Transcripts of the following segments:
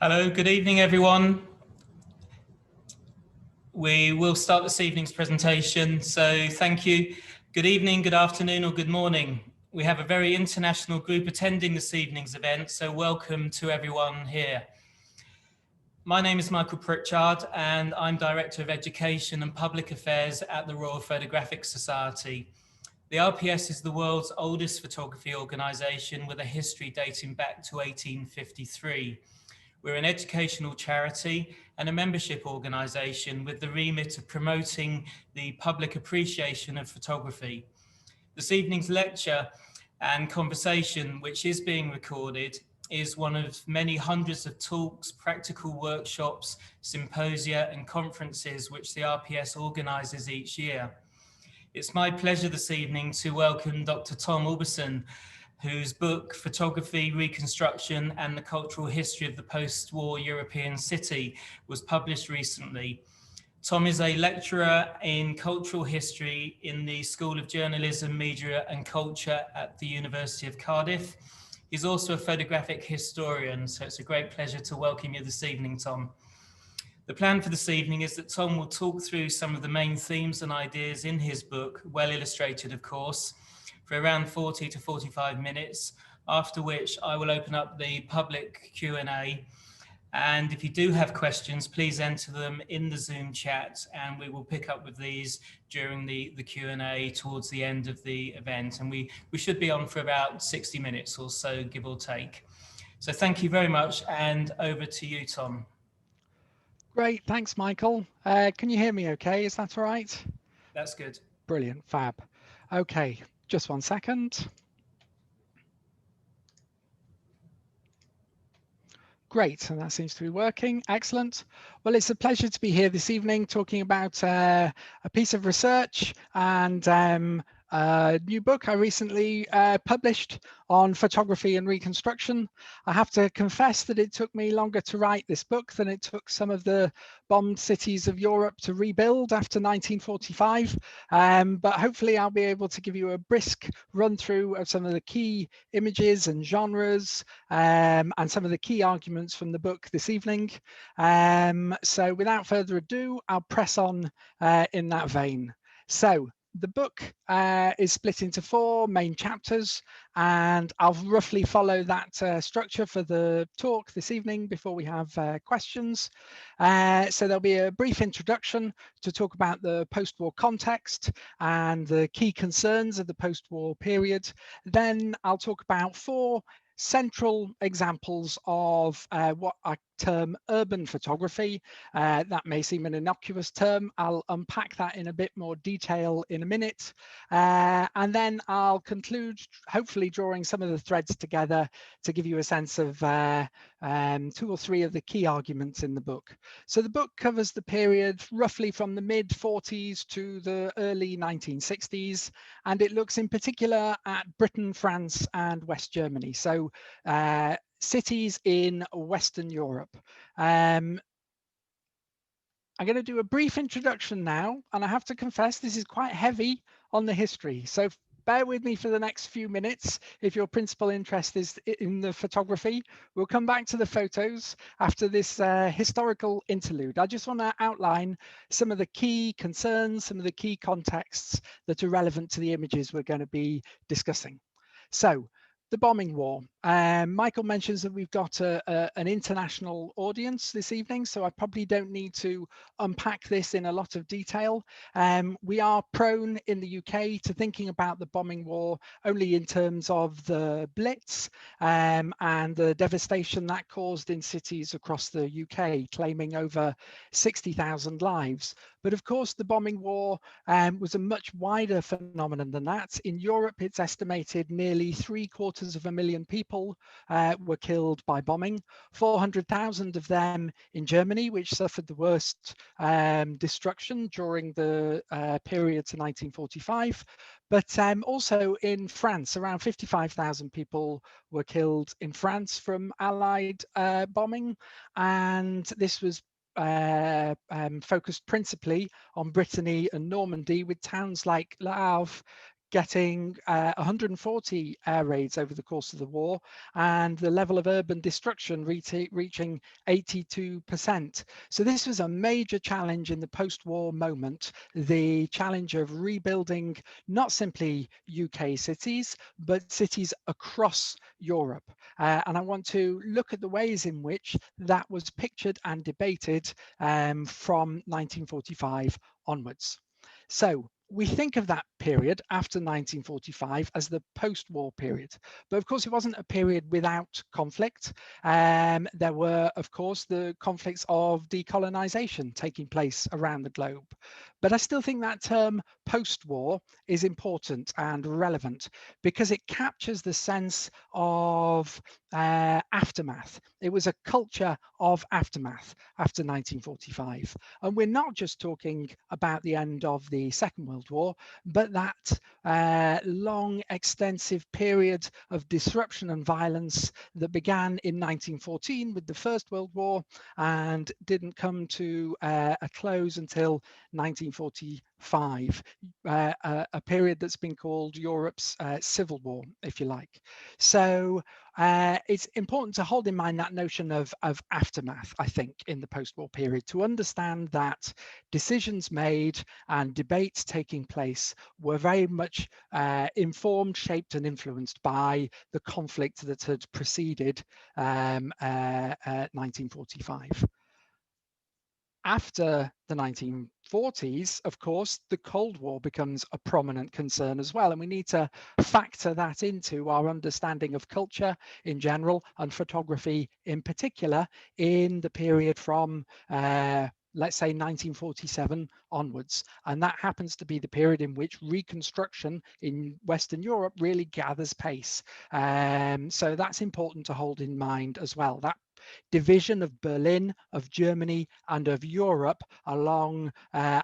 Hello, good evening, everyone. We will start this evening's presentation, so thank you. Good evening, good afternoon, or good morning. We have a very international group attending this evening's event, so welcome to everyone here. My name is Michael Pritchard, and I'm Director of Education and Public Affairs at the Royal Photographic Society. The RPS is the world's oldest photography organisation with a history dating back to 1853. We're an educational charity and a membership organisation with the remit of promoting the public appreciation of photography. This evening's lecture and conversation, which is being recorded, is one of many hundreds of talks, practical workshops, symposia and conferences which the RPS organises each year. It's my pleasure this evening to welcome Dr Tom Allbeson, whose book, Photography, Reconstruction and the Cultural History of the Post-War European City, was published recently. Tom is a lecturer in cultural history in the School of Journalism, Media and Culture at the University of Cardiff. He's also a photographic historian, so it's a great pleasure to welcome you this evening, Tom. The plan for this evening is that Tom will talk through some of the main themes and ideas in his book, well illustrated, of course, for around 40 to 45 minutes, after which I will open up the public Q&A. And if you do have questions, please enter them in the Zoom chat and we will pick up with these during the Q&A towards the end of the event. And we should be on for about 60 minutes or so, give or take. So thank you very much, and over to you, Tom. Great, thanks, Michael. Can you hear me okay? Is that all right? That's good. Brilliant, fab. Okay, just 1 second. Great, and that seems to be working. Excellent. Well, it's a pleasure to be here this evening talking about a piece of research and a new book I recently published on photography and reconstruction. I have to confess that it took me longer to write this book than it took some of the bombed cities of Europe to rebuild after 1945. But hopefully I'll be able to give you a brisk run through of some of the key images and genres and some of the key arguments from the book this evening. So without further ado, I'll press on in that vein. So the book is split into 4 main chapters, and I'll roughly follow that structure for the talk this evening before we have questions. So there'll be a brief introduction to talk about the post-war context and the key concerns of the post-war period. Then I'll talk about 4 central examples of what I term urban photography. That may seem an innocuous term. I'll unpack that in a bit more detail in a minute. And then I'll conclude, hopefully drawing some of the threads together to give you a sense of 2 or 3 of the key arguments in the book. So the book covers the period roughly from the mid-40s to the early 1960s, and it looks in particular at Britain, France, and West Germany. So cities in Western Europe. I'm going to do a brief introduction now, and I have to confess this is quite heavy on the history. So bear with me for the next few minutes if your principal interest is in the photography. We'll come back to the photos after this historical interlude. I just want to outline some of the key concerns, some of the key contexts that are relevant to the images we're going to be discussing. So the bombing war. Michael mentions that we've got an international audience this evening, so I probably don't need to unpack this in a lot of detail. We are prone in the UK to thinking about the bombing war only in terms of the Blitz and the devastation that caused in cities across the UK, claiming over 60,000 lives. But of course, the bombing war was a much wider phenomenon than that. In Europe, it's estimated nearly 750,000 people were killed by bombing, 400,000 of them in Germany, which suffered the worst destruction during the period to 1945. But also in France, around 55,000 people were killed in France from Allied bombing. And this was focused principally on Brittany and Normandy, with towns like Le Havre getting 140 air raids over the course of the war, and the level of urban destruction reaching 82%. So this was a major challenge in the post-war moment, the challenge of rebuilding not simply UK cities, but cities across Europe. And I want to look at the ways in which that was pictured and debated from 1945 onwards. So we think of that period after 1945 as the post-war period. But of course, it wasn't a period without conflict. There were, of course, the conflicts of decolonization taking place around the globe. But I still think that term post-war is important and relevant because it captures the sense of aftermath. It was a culture of aftermath after 1945. And we're not just talking about the end of the Second World War, but that long, extensive period of disruption and violence that began in 1914 with the First World War and didn't come to a close until 1945, a period that's been called Europe's Civil War, if you like. So it's important to hold in mind that notion of aftermath, I think, in the post-war period, to understand that decisions made and debates taking place were very much informed, shaped and influenced by the conflict that had preceded 1945. After the 1940s, of course, the Cold War becomes a prominent concern as well. And we need to factor that into our understanding of culture in general and photography in particular in the period from let's say 1947 onwards. And that happens to be the period in which Reconstruction in Western Europe really gathers pace. So that's important to hold in mind as well. That division of Berlin, of Germany, and of Europe along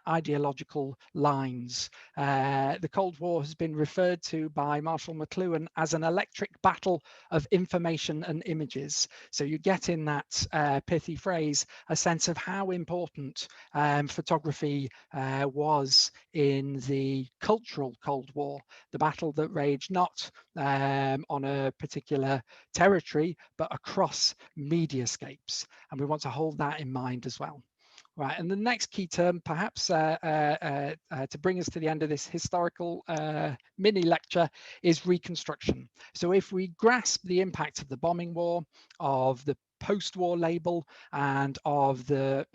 ideological lines. The Cold War has been referred to by Marshall McLuhan as an electric battle of information and images. So you get in that pithy phrase a sense of how important photography was in the cultural Cold War, the battle that raged not on a particular territory, but across mediascapes. And we want to hold that in mind as well. Right, and the next key term, perhaps to bring us to the end of this historical mini lecture, is reconstruction. So if we grasp the impact of the bombing war, of the post-war label, and of the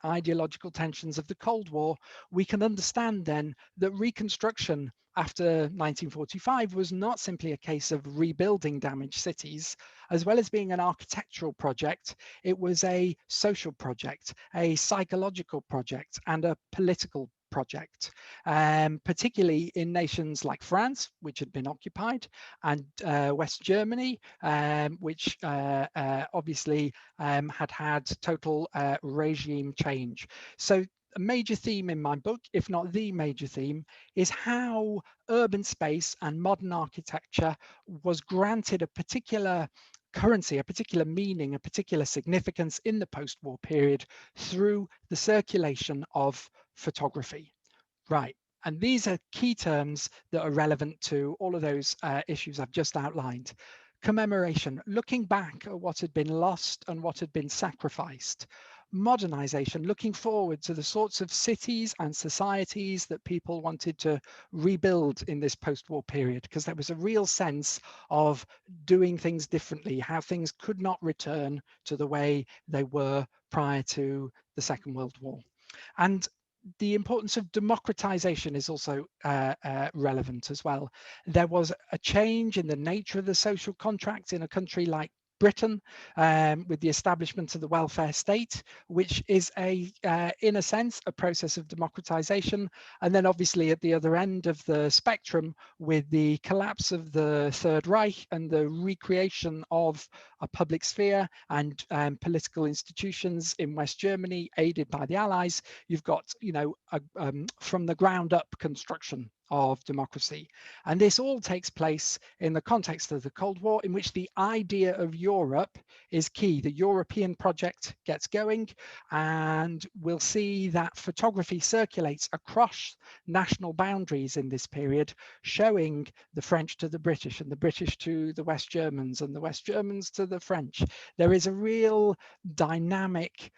ideological tensions of the Cold War, we can understand then that reconstruction after 1945 was not simply a case of rebuilding damaged cities. As well as being an architectural project, it was a social project, a psychological project, and a political project, particularly in nations like France, which had been occupied, and West Germany, which obviously had had total regime change. So a major theme in my book, if not the major theme, is how urban space and modern architecture was granted a particular currency, a particular meaning, a particular significance in the post-war period through the circulation of photography. Right. And these are key terms that are relevant to all of those issues I've just outlined. Commemoration, looking back at what had been lost and what had been sacrificed. Modernization, looking forward to the sorts of cities and societies that people wanted to rebuild in this post-war period, because there was a real sense of doing things differently, how things could not return to the way they were prior to the Second World War. And the importance of democratization is also relevant as well. There was a change in the nature of the social contract in a country like Britain with the establishment of the welfare state, which is in a sense, a process of democratization. And then obviously at the other end of the spectrum, with the collapse of the Third Reich and the recreation of a public sphere and political institutions in West Germany, aided by the Allies, you've got, from the ground up construction of democracy. And this all takes place in the context of the Cold War, in which the idea of Europe is key. The European project gets going, and we'll see that photography circulates across national boundaries in this period, showing the French to the British and the British to the West Germans and the West Germans to the French. There is a real dynamic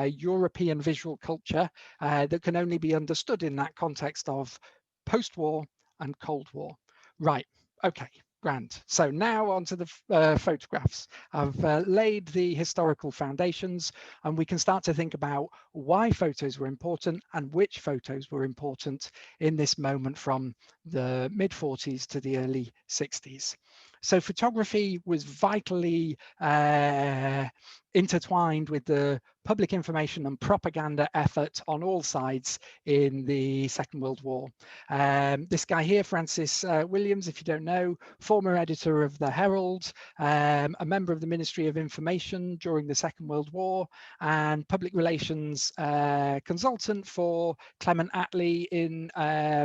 European visual culture that can only be understood in that context of post-war and Cold War. Right, okay, grand. So now onto the photographs. I've laid the historical foundations, and we can start to think about why photos were important and which photos were important in this moment from the mid-40s to the early 60s. So photography was vitally intertwined with the public information and propaganda effort on all sides in the Second World War. This guy here, Francis Williams, if you don't know, former editor of the Herald, a member of the Ministry of Information during the Second World War, and public relations consultant for Clement Attlee in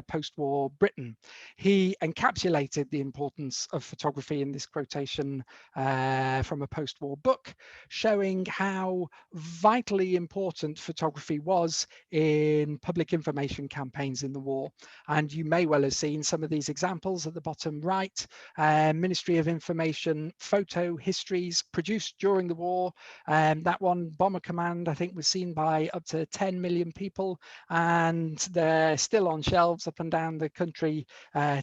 post-war Britain. He encapsulated the importance of photography in this quotation from a post-war book, showing how vitally important photography was in public information campaigns in the war. And you may well have seen some of these examples at the bottom right. Ministry of Information photo histories produced during the war. That one, Bomber Command, I think was seen by up to 10 million people, and they're still on shelves up and down the country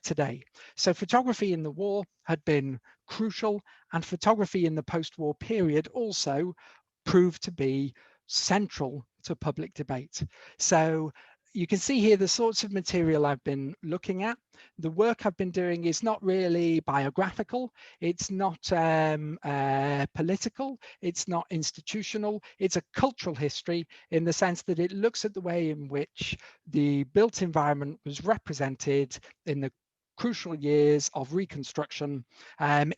today. So photography in the war had been crucial, and photography in the post-war period also proved to be central to public debate. So you can see here the sorts of material I've been looking at. The work I've been doing is not really biographical, it's not political, it's not institutional, it's a cultural history in the sense that it looks at the way in which the built environment was represented in the crucial years of Reconstruction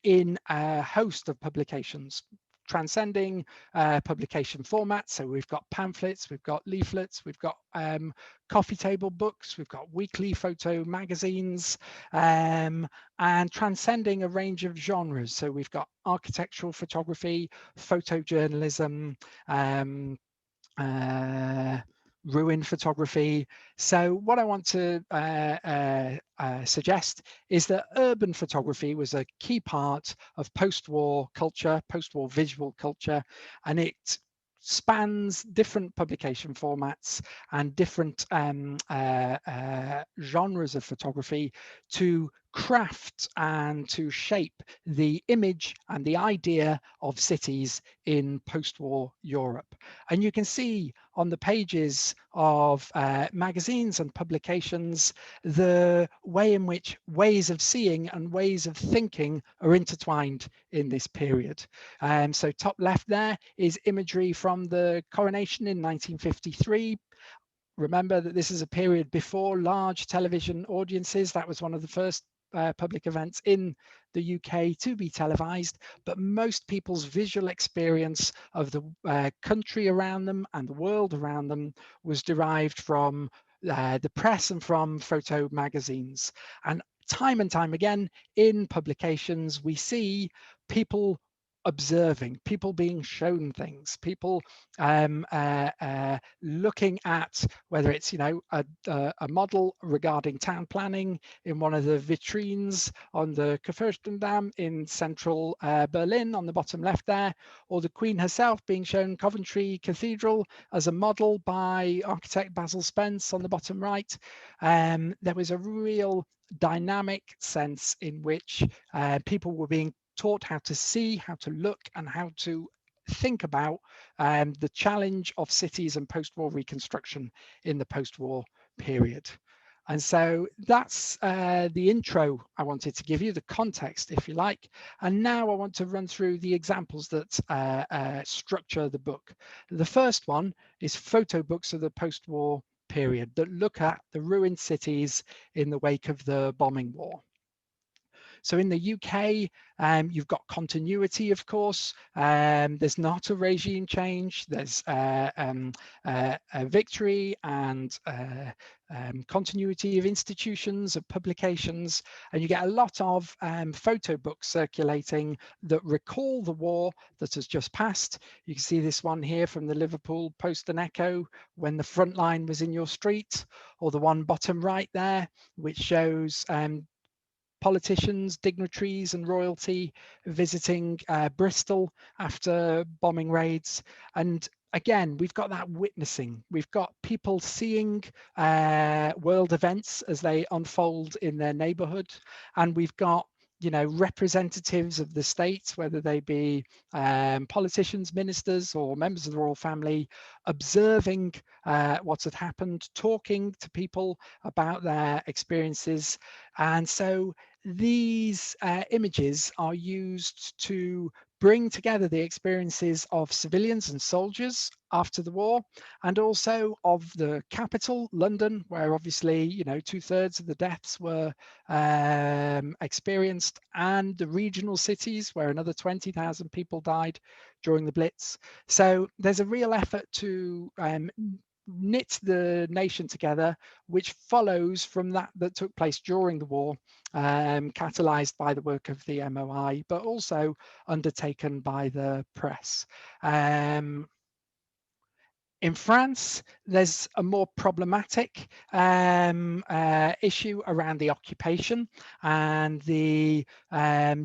in a host of publications, transcending publication formats. So we've got pamphlets, we've got leaflets, we've got coffee table books, we've got weekly photo magazines, and transcending a range of genres. So we've got architectural photography, photojournalism, ruin photography. So what I want to suggest is that urban photography was a key part of post-war culture, post-war visual culture, and it spans different publication formats and different genres of photography to craft and to shape the image and the idea of cities in post-war Europe. And you can see on the pages of magazines and publications the way in which ways of seeing and ways of thinking are intertwined in this period. So top left there is imagery from the coronation in 1953. Remember that this is a period before large television audiences. That was one of the first public events in the UK to be televised, but most people's visual experience of the country around them and the world around them was derived from the press and from photo magazines. And time again in publications, we see people observing, people being shown things, people looking at whether it's, you know, a model regarding town planning in one of the vitrines on the Kurfürstendamm in central Berlin on the bottom left there, or the Queen herself being shown Coventry Cathedral as a model by architect Basil Spence on the bottom right. There was a real dynamic sense in which people were being taught how to see, how to look, and how to think about the challenge of cities and post-war reconstruction in the post-war period. And so that's the intro I wanted to give you, the context, if you like. And now I want to run through the examples that structure the book. The first one is photo books of the post-war period that look at the ruined cities in the wake of the bombing war. So in the UK, you've got continuity, of course. There's not a regime change. There's a victory and continuity of institutions, of publications, and you get a lot of photo books circulating that recall the war that has just passed. You can see this one here from the Liverpool Post and Echo when the front line was in your street, or the one bottom right there, which shows politicians, dignitaries and royalty visiting Bristol after bombing raids. And again, we've got that witnessing. We've got people seeing world events as they unfold in their neighborhood. And we've got, you know, representatives of the state, whether they be politicians, ministers, or members of the royal family, observing what had happened, talking to people about their experiences. And so these images are used to bring together the experiences of civilians and soldiers after the war, and also of the capital, London, where obviously, you know, 2/3 of the deaths were experienced, and the regional cities where another 20,000 people died during the Blitz. So there's a real effort to knit the nation together, which follows from that took place during the war, catalyzed by the work of the MOI, but also undertaken by the press. In France, there's a more problematic issue around the occupation and the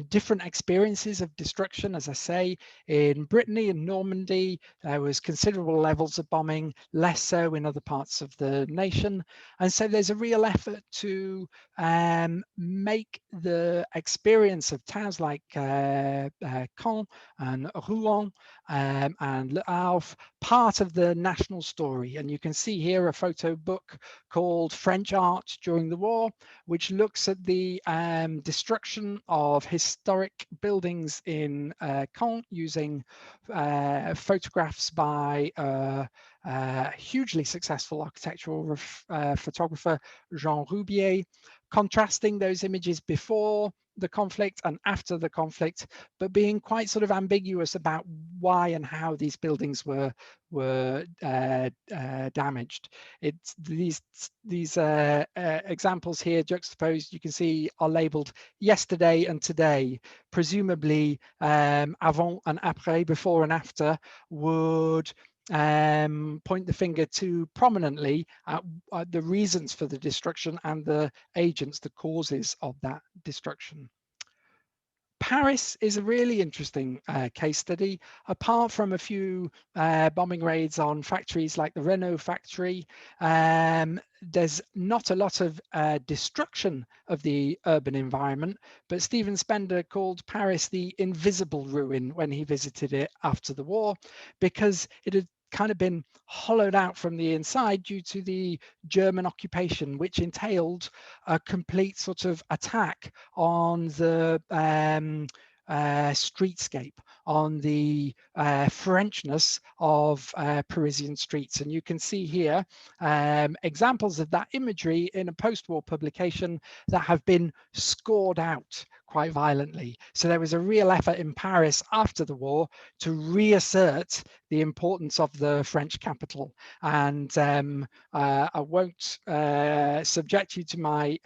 different experiences of destruction. As I say, in Brittany and Normandy, there was considerable levels of bombing, less so in other parts of the nation. And so there's a real effort to make the experience of towns like Caen and Rouen and Le Havre part of the national story. And you can see here a photo book called French Art During the War, which looks at the destruction of historic buildings in Caen using photographs by hugely successful architectural photographer Jean Roubier, contrasting those images before the conflict and after the conflict, but being quite sort of ambiguous about why and how these buildings were damaged. It's these examples here juxtaposed, you can see, are labeled yesterday and today. Presumably avant and après, before and after, would point the finger too prominently at the reasons for the destruction and the agents, the causes of that destruction. Paris is a really interesting case study. Apart from a few bombing raids on factories like the Renault factory, there's not a lot of destruction of the urban environment, but Stephen Spender called Paris the invisible ruin when he visited it after the war, because it had kind of been hollowed out from the inside due to the German occupation, which entailed a complete sort of attack on the streetscape, on the Frenchness of Parisian streets. And you can see here examples of that imagery in a post-war publication that have been scored out quite violently. So there was a real effort in Paris after the war to reassert the importance of the French capital. And I won't subject you to my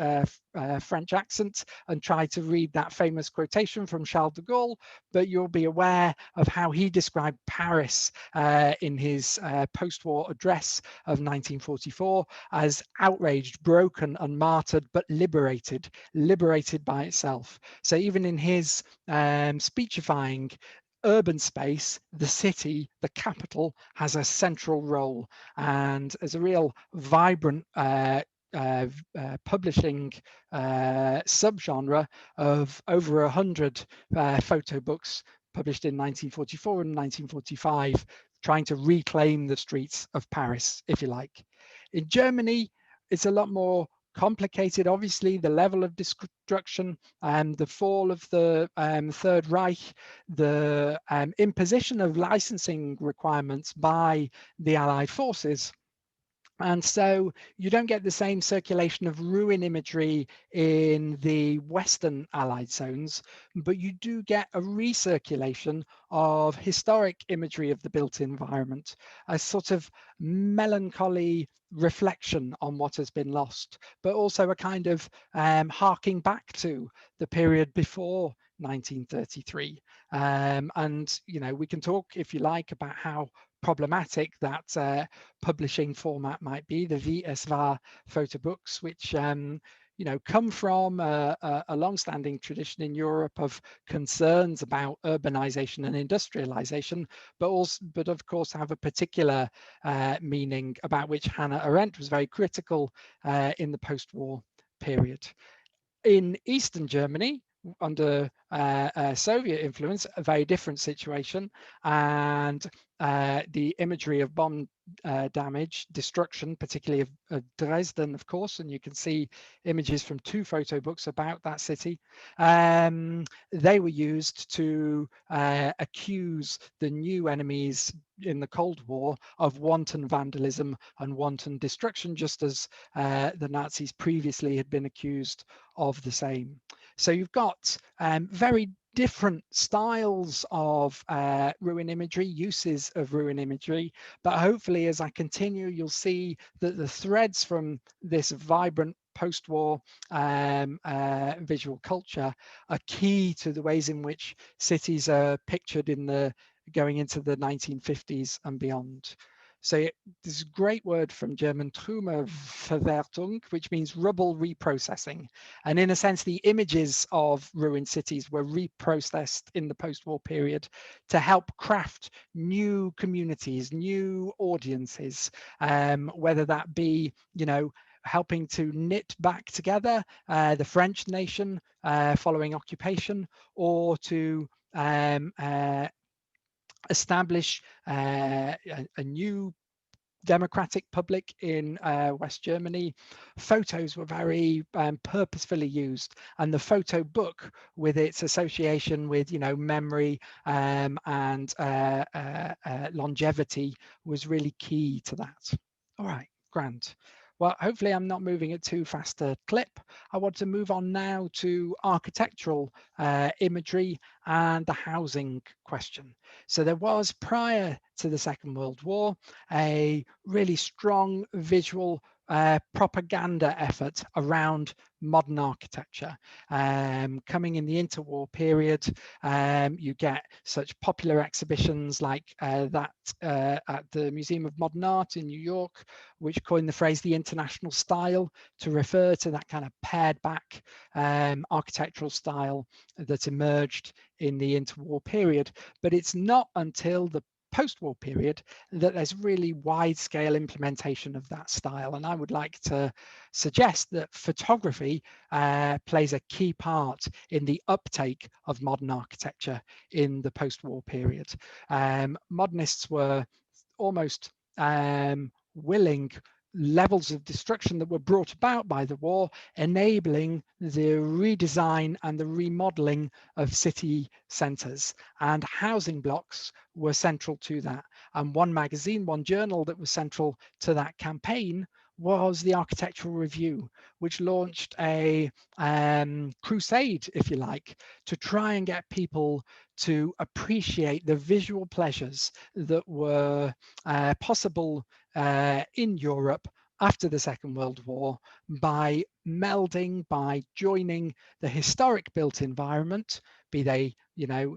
French accent and try to read that famous quotation from Charles de Gaulle, but you'll be aware of how he described Paris in his post-war address of 1944 as outraged, broken and martyred, but liberated by itself. So even in his speechifying urban space, the city, the capital, has a central role, and as a real vibrant publishing subgenre of over 100 photo books published in 1944 and 1945, trying to reclaim the streets of Paris, if you like. In Germany, it's a lot more complicated. Obviously, the level of destruction and the fall of the Third Reich, the imposition of licensing requirements by the Allied forces, And so you don't get the same circulation of ruin imagery in the Western Allied zones, but you do get a recirculation of historic imagery of the built environment, a sort of melancholy reflection on what has been lost, but also a kind of harking back to the period before 1933. And, you know, we can talk, if you like, about how problematic that publishing format might be, the VSVA photo books, which you know, come from a long-standing tradition in Europe of concerns about urbanization and industrialization, but of course have a particular meaning about which Hannah Arendt was very critical in the post-war period. In Eastern Germany, under Soviet influence, a very different situation, and the imagery of bomb damage, destruction, particularly of Dresden, of course, and you can see images from 2 photo books about that city. They were used to accuse the new enemies in the Cold War of wanton vandalism and wanton destruction, just as the Nazis previously had been accused of the same. So you've got very different styles of ruin imagery, uses of ruin imagery, but hopefully as I continue, you'll see that the threads from this vibrant post-war visual culture are key to the ways in which cities are pictured in the going into the 1950s and beyond. So this great word from German, Trümmerverwertung, which means rubble reprocessing. And in a sense, the images of ruined cities were reprocessed in the post-war period to help craft new communities, new audiences, whether that be, you know, helping to knit back together the French nation following occupation, or to establish a new democratic public in West Germany. Photos were very purposefully used, and the photo book, with its association with, you know, memory and longevity, was really key to that. All right, grand. Well, hopefully I'm not moving at too fast a clip. I want to move on now to architectural imagery and the housing question. So there was, prior to the Second World War, a really strong visual propaganda effort around modern architecture. Coming in the interwar period, you get such popular exhibitions like that at the Museum of Modern Art in New York, which coined the phrase the international style to refer to that kind of pared back architectural style that emerged in the interwar period. But it's not until the post-war period that there's really wide-scale implementation of that style. And I would like to suggest that photography plays a key part in the uptake of modern architecture in the post-war period. Modernists were almost willing levels of destruction that were brought about by the war, enabling the redesign and the remodeling of city centres, and housing blocks were central to that. And one magazine, one journal that was central to that campaign was the Architectural Review, which launched a crusade, if you like, to try and get people to appreciate the visual pleasures that were possible in Europe after the Second World War by melding, by joining the historic built environment, be they, you know,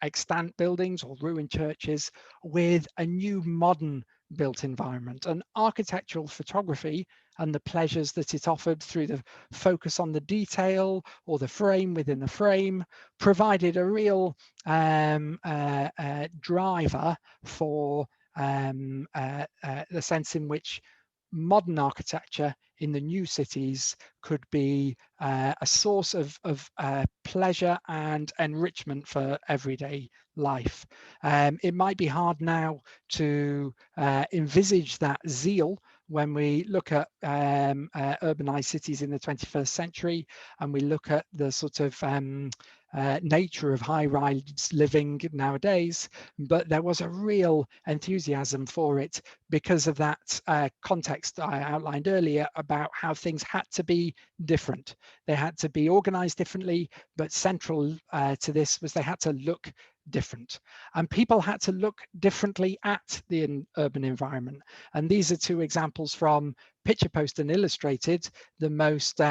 extant buildings or ruined churches, with a new modern built environment. And architectural photography and the pleasures that it offered through the focus on the detail or the frame within the frame provided a real driver for the sense in which modern architecture in the new cities could be a source of pleasure and enrichment for everyday life. It might be hard now to envisage that zeal when we look at urbanized cities in the 21st century, and we look at the sort of nature of high-rise living nowadays, but there was a real enthusiasm for it because of that context I outlined earlier about how things had to be different. They had to be organized differently, but central to this was they had to look different, and people had to look differently at the urban environment. And these are two examples from Picture Post and Illustrated, the most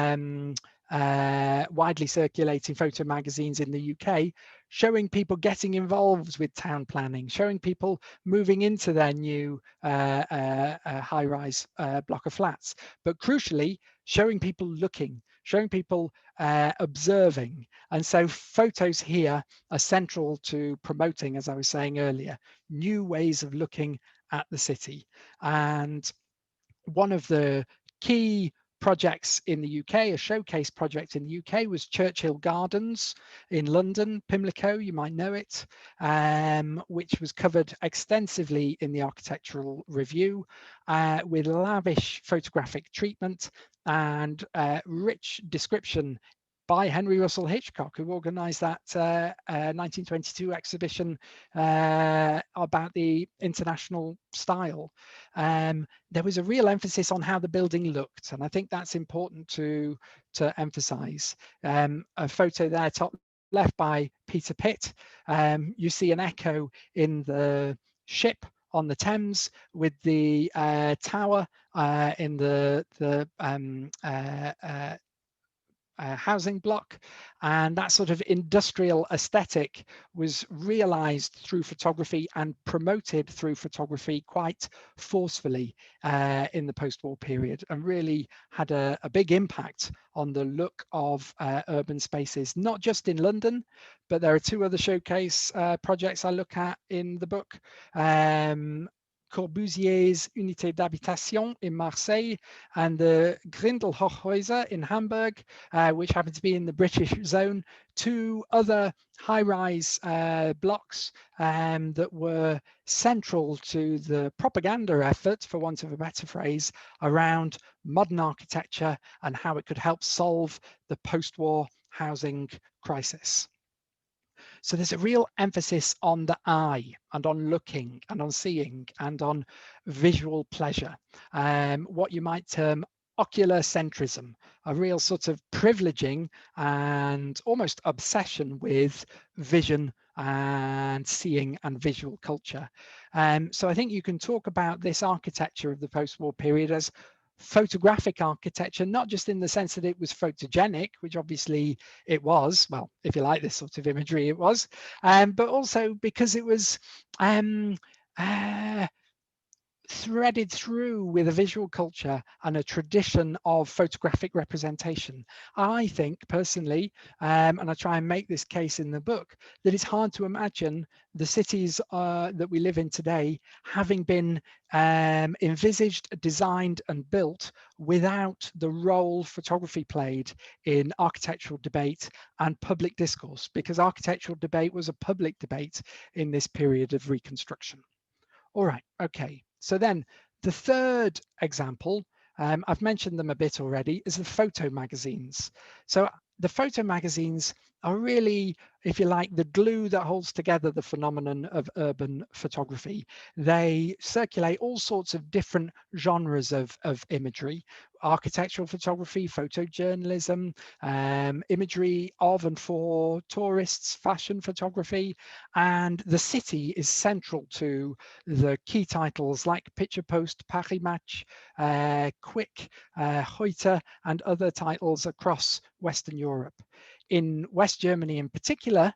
widely circulating photo magazines in the UK, showing people getting involved with town planning, showing people moving into their new high-rise block of flats, but crucially showing people looking, showing people observing. And so photos here are central to promoting, as I was saying earlier, new ways of looking at the city. And one of the key projects in the UK, a showcase project in the UK, was Churchill Gardens in London, Pimlico, you might know it, which was covered extensively in the Architectural Review with lavish photographic treatment and rich description by Henry Russell Hitchcock, who organized that 1922 exhibition about the international style. There was a real emphasis on how the building looked, and I think that's important to emphasize. A photo there, top left, by Peter Pitt. You see an echo in the ship on the Thames with the tower in the housing block, and that sort of industrial aesthetic was realized through photography and promoted through photography quite forcefully in the post-war period, and really had a big impact on the look of urban spaces, not just in London, but there are two other showcase projects I look at in the book. Corbusier's Unité d'Habitation in Marseille and the Grindelhochhäuser in Hamburg, which happen to be in the British zone, two other high-rise blocks that were central to the propaganda effort, for want of a better phrase, around modern architecture and how it could help solve the post-war housing crisis. So there's a real emphasis on the eye and on looking and on seeing and on visual pleasure, what you might term ocular centrism, a real sort of privileging and almost obsession with vision and seeing and visual culture. So I think you can talk about this architecture of the post-war period as photographic architecture, not just in the sense that it was photogenic, which obviously it was, well, if you like this sort of imagery, it was, but also because it was threaded through with a visual culture and a tradition of photographic representation. I think personally, and I try and make this case in the book, that it's hard to imagine the cities that we live in today having been envisaged, designed and built without the role photography played in architectural debate and public discourse, because architectural debate was a public debate in this period of Reconstruction. All right, okay. So then the third example, I've mentioned them a bit already, is the photo magazines. So the photo magazines are really, if you like, the glue that holds together the phenomenon of urban photography. They circulate all sorts of different genres of imagery: architectural photography, photojournalism, imagery of and for tourists, fashion photography, and the city is central to the key titles like Picture Post, Paris Match, Quick, Heute, and other titles across Western Europe. In West Germany in particular,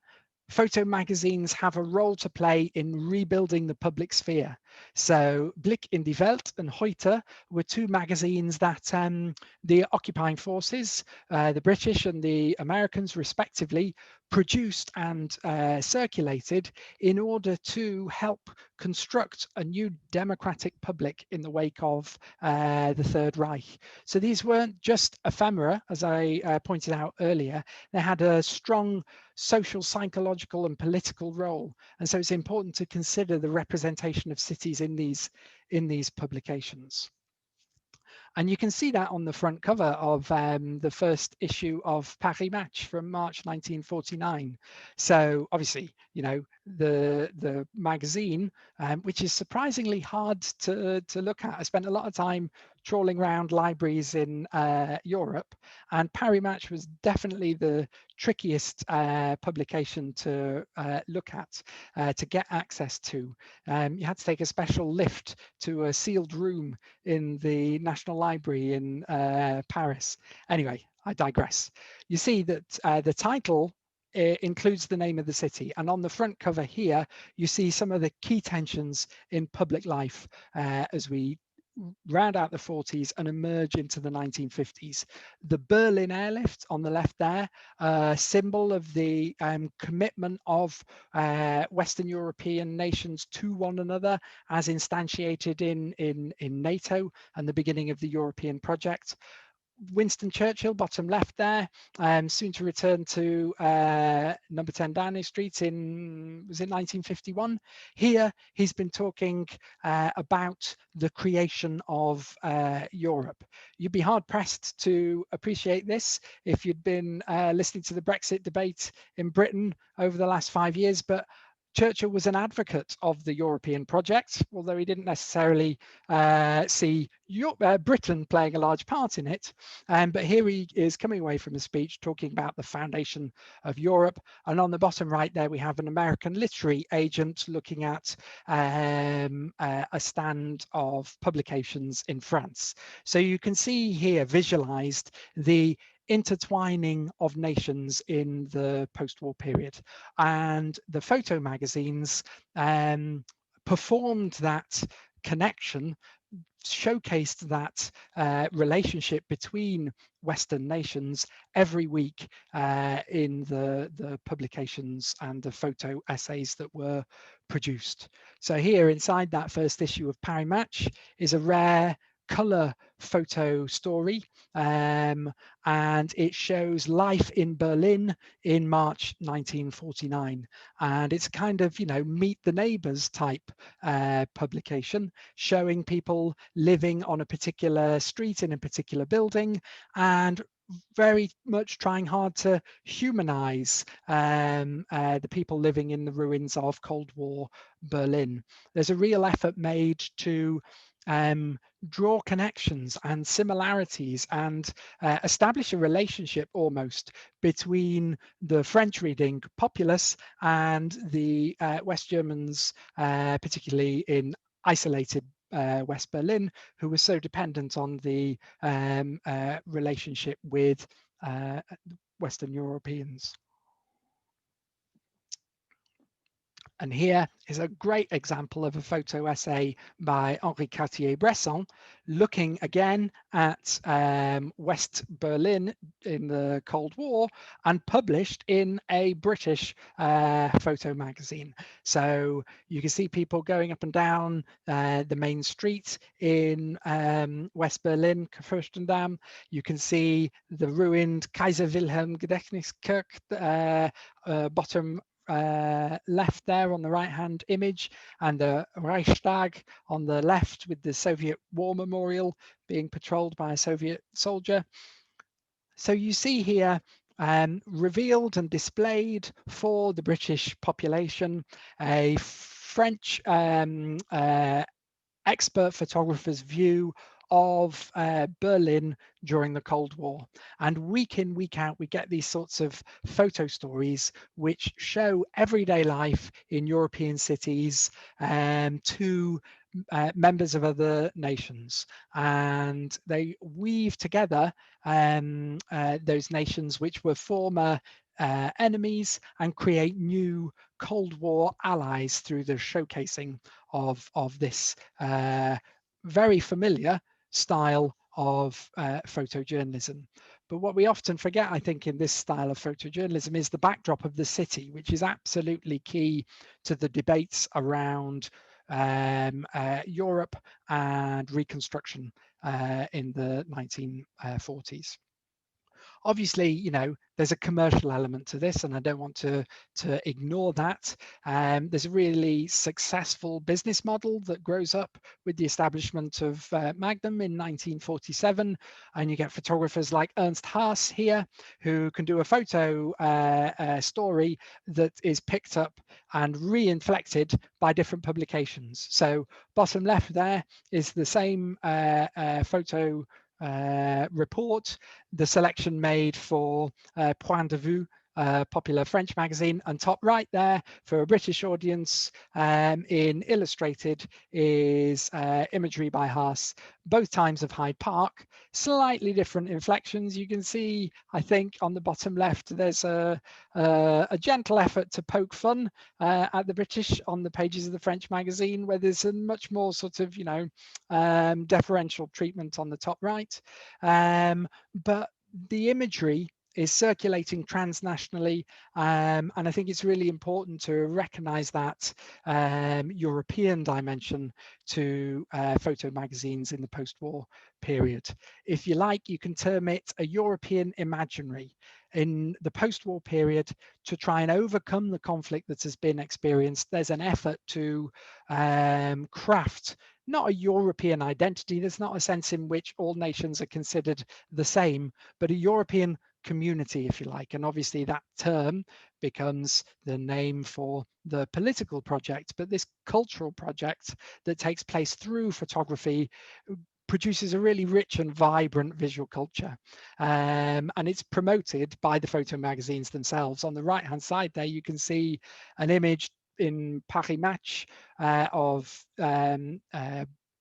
photo magazines have a role to play in rebuilding the public sphere. So Blick in die Welt and Heute were two magazines that the occupying forces, the British and the Americans respectively, produced and circulated in order to help construct a new democratic public in the wake of the Third Reich. So these weren't just ephemera, as I pointed out earlier. They had a strong social, psychological and political role. And so it's important to consider the representation of cities in these publications. And you can see that on the front cover of the first issue of Paris Match from March 1949. So obviously, you know, the magazine, which is surprisingly hard to look at. I spent a lot of time trawling around libraries in Europe, and Paris Match was definitely the trickiest publication to look at, to get access to. You had to take a special lift to a sealed room in the National Library in Paris. Anyway, I digress. You see that the title includes the name of the city, and on the front cover here you see some of the key tensions in public life as we round out the 40s and emerge into the 1950s. The Berlin airlift on the left there, symbol of the commitment of Western European nations to one another as instantiated in NATO and the beginning of the European project. Winston Churchill, bottom left there, soon to return to number 10 Downing Street was it 1951? Here, he's been talking about the creation of Europe. You'd be hard pressed to appreciate this if you'd been listening to the Brexit debate in Britain over the last 5 years, but Churchill was an advocate of the European project, although he didn't necessarily see Britain playing a large part in it. But here he is coming away from a speech talking about the foundation of Europe. And on the bottom right there, we have an American literary agent looking at a stand of publications in France. So you can see here visualized the intertwining of nations in the post-war period, and the photo magazines performed that connection, showcased that relationship between Western nations every week in the publications and the photo essays that were produced. So here inside that first issue of Paris Match is a rare color photo story, and it shows life in Berlin in March 1949, and it's kind of, you know, meet the neighbors type publication, showing people living on a particular street in a particular building, and very much trying hard to humanize the people living in the ruins of Cold War Berlin. There's a real effort made to draw connections and similarities and establish a relationship almost between the French reading populace and the West Germans, particularly in isolated West Berlin, who was so dependent on the relationship with Western Europeans. And here is a great example of a photo essay by Henri Cartier-Bresson, looking again at West Berlin in the Cold War and published in a British photo magazine. So you can see people going up and down the main street in West Berlin, Fürstendamm. You can see the ruined Kaiser Wilhelm Gedächtniskirche, bottom left there on the right hand image, and the Reichstag on the left with the Soviet War Memorial being patrolled by a Soviet soldier. So you see here revealed and displayed for the British population a French expert photographer's view of Berlin during the Cold War. And week in, week out, we get these sorts of photo stories which show everyday life in European cities to members of other nations, and they weave together those nations which were former enemies and create new Cold War allies through the showcasing of this very familiar style of photojournalism. But what we often forget, I think, in this style of photojournalism is the backdrop of the city, which is absolutely key to the debates around Europe and Reconstruction in the 1940s. Obviously, you know, there's a commercial element to this, and I don't want to ignore that. There's a really successful business model that grows up with the establishment of Magnum in 1947, and you get photographers like Ernst Haas here, who can do a photo story that is picked up and re-inflected by different publications. So bottom left there is the same photo report, the selection made for Point de Vue, popular French magazine, and top right there for a British audience in Illustrated is imagery by Haas, both times of Hyde Park, slightly different inflections. You can see, I think, on the bottom left, there's a gentle effort to poke fun at the British on the pages of the French magazine, where there's a much more sort of, you know, deferential treatment on the top right. But the imagery is circulating transnationally, and I think it's really important to recognize that European dimension to photo magazines in the post-war period. If you like, you can term it a European imaginary in the post-war period to try and overcome the conflict that has been experienced. There's an effort to craft not a European identity. There's not a sense in which all nations are considered the same, but a European community, if you like. And obviously that term becomes the name for the political project, but this cultural project that takes place through photography produces a really rich and vibrant visual culture, and it's promoted by the photo magazines themselves. On the right hand side there, you can see an image in Paris Match of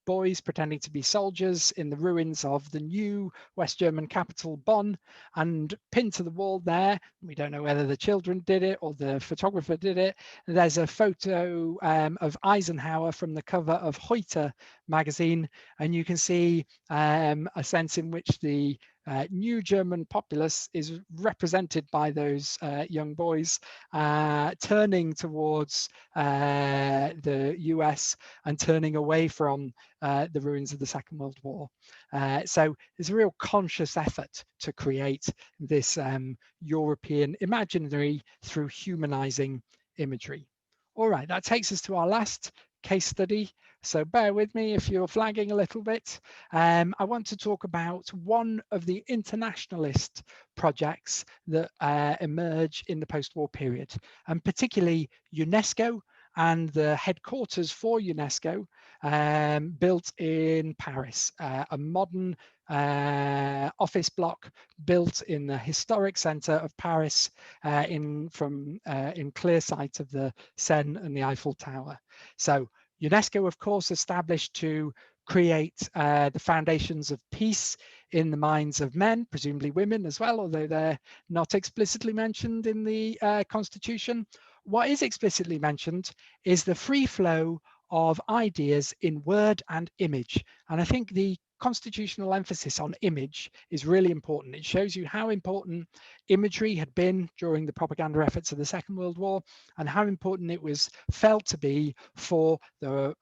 boys pretending to be soldiers in the ruins of the new West German capital Bonn, and pinned to the wall there, we don't know whether the children did it or the photographer did it, there's a photo of Eisenhower from the cover of Heute magazine, and you can see a sense in which the new German populace is represented by those young boys turning towards the US and turning away from the ruins of the Second World War. So there's a real conscious effort to create this European imaginary through humanizing imagery. All right, that takes us to our last case study. So bear with me if you're flagging a little bit. I want to talk about one of the internationalist projects that emerge in the post-war period, and particularly UNESCO and the headquarters for UNESCO built in Paris, a modern office block built in the historic center of Paris in clear sight of the Seine and the Eiffel Tower. So UNESCO, of course, established to create the foundations of peace in the minds of men, presumably women as well, although they're not explicitly mentioned in the Constitution. What is explicitly mentioned is the free flow of ideas in word and image. And I think the constitutional emphasis on image is really important. It shows you how important imagery had been during the propaganda efforts of the Second World War, and how important it was felt to be for the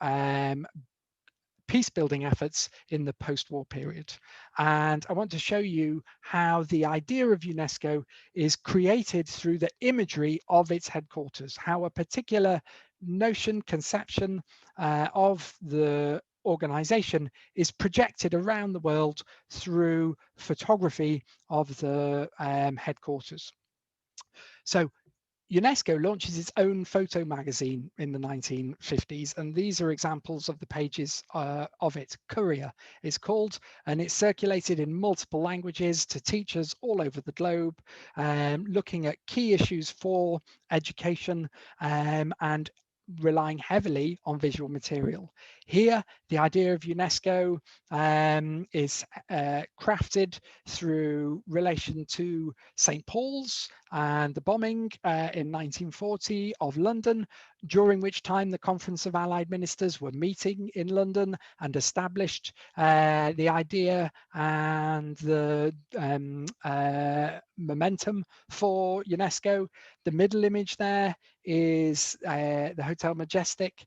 peace building efforts in the post-war period. And I want to show you how the idea of UNESCO is created through the imagery of its headquarters, how a particular notion, conception of the organization is projected around the world through photography of the headquarters. So UNESCO launches its own photo magazine in the 1950s, and these are examples of the pages of it. Courier is called, and it's circulated in multiple languages to teachers all over the globe, looking at key issues for education and relying heavily on visual material. Here, the idea of UNESCO is crafted through relation to St. Paul's and the bombing in 1940 of London, during which time the Conference of Allied Ministers were meeting in London and established the idea and the momentum for UNESCO. The middle image there is the Hotel Majestic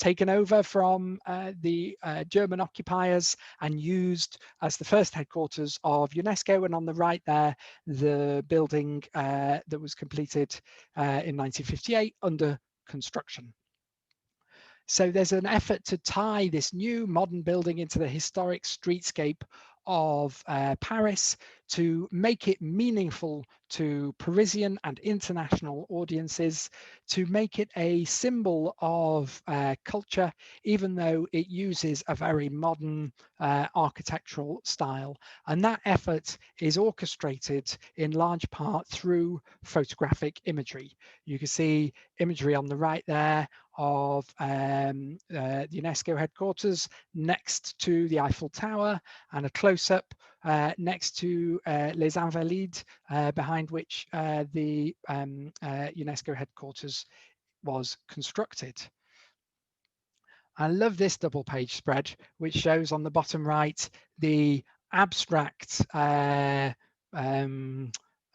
taken over from the German occupiers and used as the first headquarters of UNESCO. And on the right there, the building that was completed in 1958 under construction. So there's an effort to tie this new modern building into the historic streetscape of Paris, to make it meaningful to Parisian and international audiences, to make it a symbol of culture, even though it uses a very modern architectural style. And that effort is orchestrated in large part through photographic imagery. You can see imagery on the right there of the UNESCO headquarters next to the Eiffel Tower, and a close-up next to Les Invalides, behind which the UNESCO headquarters was constructed. I love this double page spread, which shows on the bottom right the abstract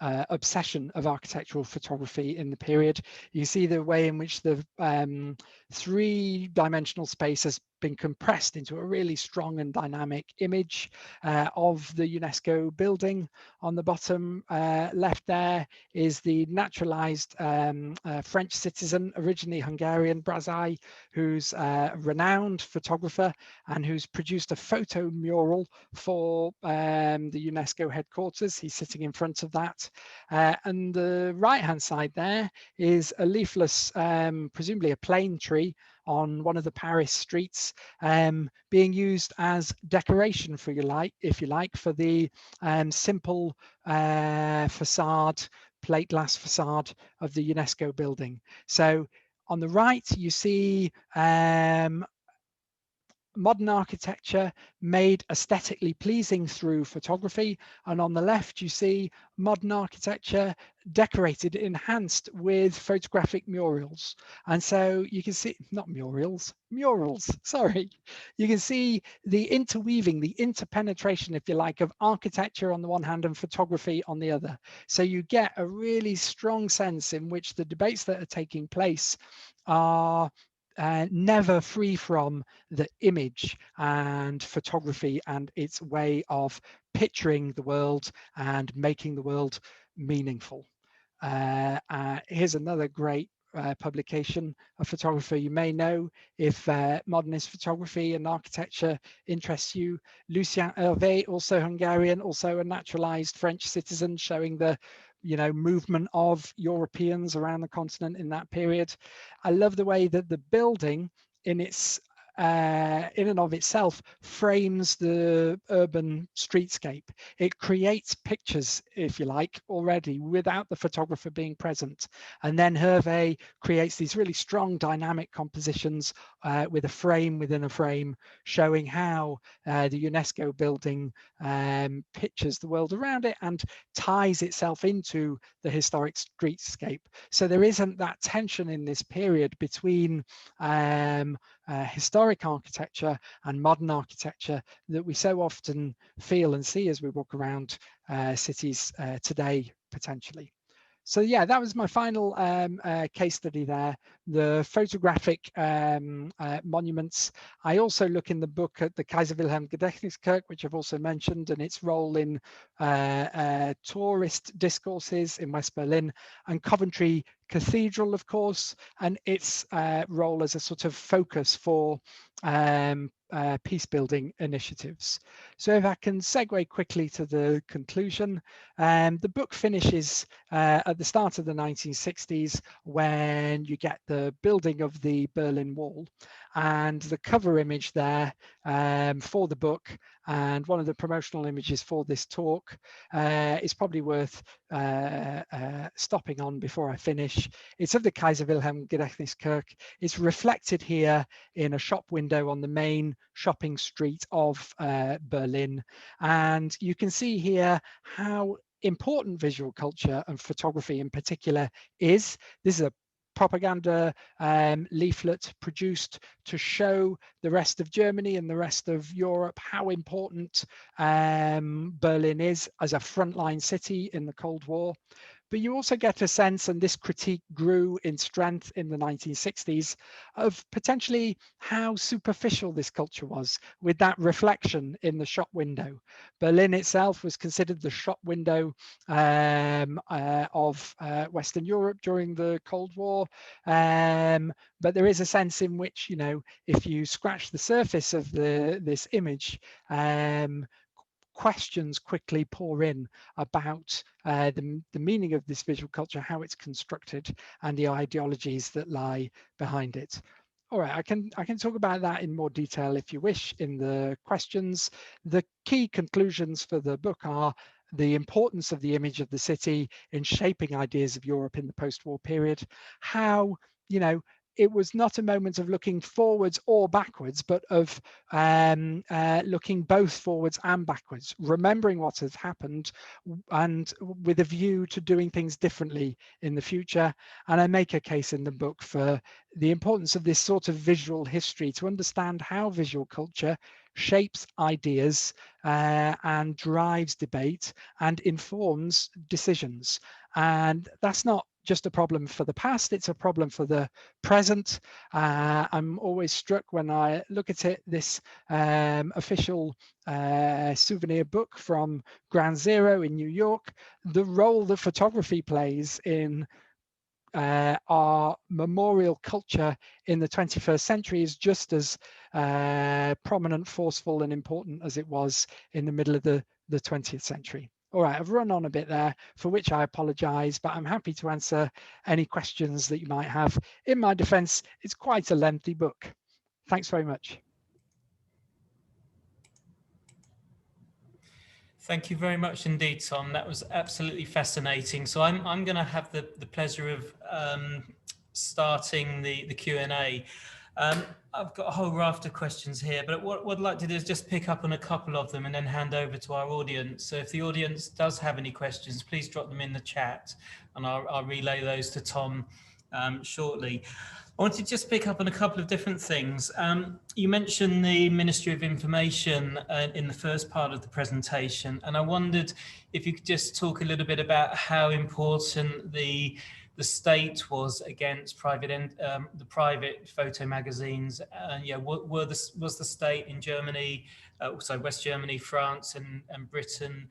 obsession of architectural photography in the period. You see the way in which the three-dimensional space has been compressed into a really strong and dynamic image of the UNESCO building. On the bottom left there is the naturalized French citizen, originally Hungarian, Brazai, who's a renowned photographer and who's produced a photo mural for the UNESCO headquarters. He's sitting in front of that. And the right-hand side there is a leafless, presumably a plane tree, on one of the Paris streets, being used as decoration, for if you like, for the simple facade, plate glass facade of the UNESCO building. So on the right, you see modern architecture made aesthetically pleasing through photography, and on the left you see modern architecture decorated, enhanced with photographic murals. And so you can see, not murals, sorry. You can see the interweaving, the interpenetration, if you like, of architecture on the one hand and photography on the other. So you get a really strong sense in which the debates that are taking place are never free from the image and photography and its way of picturing the world and making the world meaningful. Here's another great publication, a photographer you may know if modernist photography and architecture interests you. Lucien Hervé, also Hungarian, also a naturalized French citizen, showing the movement of Europeans around the continent in that period. I love the way that the building in its in and of itself frames the urban streetscape. It creates pictures, if you like, already without the photographer being present. And then Hervé creates these really strong dynamic compositions with a frame within a frame, showing how the UNESCO building pictures the world around it and ties itself into the historic streetscape. So there isn't that tension in this period between historic architecture and modern architecture that we so often feel and see as we walk around cities today, potentially. So yeah, that was my final case study there, the photographic monuments. I also look in the book at the Kaiser Wilhelm Gedächtniskirche, which I've also mentioned, and its role in tourist discourses in West Berlin, and Coventry Cathedral, of course, and its role as a sort of focus for peace building initiatives. So if I can segue quickly to the conclusion, the book finishes at the start of the 1960s when you get the building of the Berlin Wall, and the cover image there for the book and one of the promotional images for this talk is probably worth stopping on before I finish. It's of the Kaiser Wilhelm Gedächtniskirche. It's reflected here in a shop window on the main shopping street of Berlin. And you can see here how important visual culture and photography in particular is. This is a propaganda leaflet produced to show the rest of Germany and the rest of Europe how important Berlin is as a frontline city in the Cold War. But you also get a sense, and this critique grew in strength in the 1960s, of potentially how superficial this culture was, with that reflection in the shop window. Berlin itself was considered the shop window of Western Europe during the Cold War. But there is a sense in which, you know, if you scratch the surface of this image, questions quickly pour in about the meaning of this visual culture, how it's constructed, and the ideologies that lie behind it. All right, I can talk about that in more detail if you wish in the questions. The key conclusions for the book are the importance of the image of the city in shaping ideas of Europe in the post-war period, how, you know, it was not a moment of looking forwards or backwards, but of looking both forwards and backwards, remembering what has happened and with a view to doing things differently in the future. And I make a case in the book for the importance of this sort of visual history to understand how visual culture shapes ideas and drives debate and informs decisions. And that's not just a problem for the past, it's a problem for the present. I'm always struck when I look at it, this official souvenir book from Ground Zero in New York, the role that photography plays in our memorial culture in the 21st century is just as prominent, forceful, and important as it was in the middle of the 20th century. All right, I've run on a bit there, for which I apologize, but I'm happy to answer any questions that you might have. In my defense, it's quite a lengthy book. Thanks very much. Thank you very much indeed, Tom. That was absolutely fascinating. So I'm going to have the pleasure of starting the Q&A. I've got a whole raft of questions here, but what I'd like to do is just pick up on a couple of them and then hand over to our audience. So if the audience does have any questions, please drop them in the chat and I'll relay those to Tom shortly. I want to just pick up on a couple of different things. You mentioned the Ministry of Information in the first part of the presentation, and I wondered if you could just talk a little bit about how important the state was against the private photo magazines. Was the state in Germany, West Germany, France, and Britain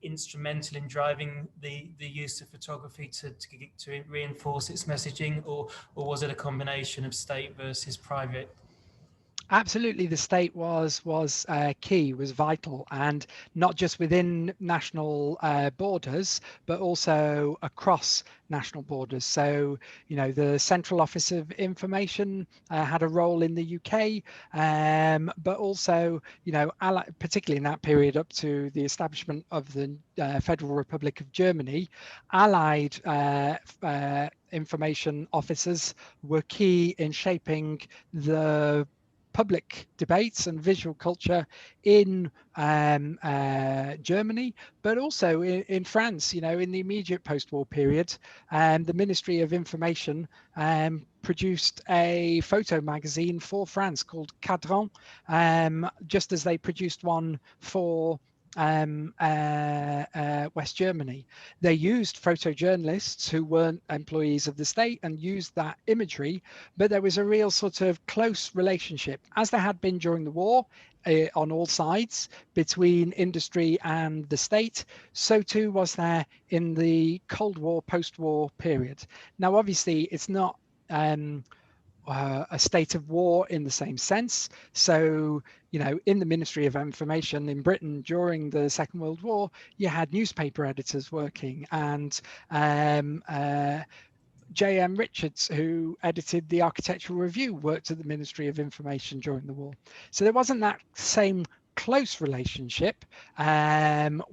instrumental in driving the use of photography to reinforce its messaging, or was it a combination of state versus private? Absolutely, the state was key, was vital, and not just within national borders, but also across national borders. So, you know, the Central Office of Information had a role in the UK, but also, you know, particularly in that period up to the establishment of the Federal Republic of Germany, Allied information officers were key in shaping the public debates and visual culture in Germany, but also in France. You know, in the immediate post-war period, the Ministry of Information produced a photo magazine for France called Cadran, just as they produced one for West Germany. They used photojournalists who weren't employees of the state and used that imagery, but there was a real sort of close relationship, as there had been during the war on all sides between industry and the state. So too was there in the Cold War, post-war period. Now, obviously, it's not a state of war in the same sense. So, you know, in the Ministry of Information in Britain during the Second World War, you had newspaper editors working, and J.M. Richards, who edited the Architectural Review, worked at the Ministry of Information during the war. So there wasn't that same close relationship. It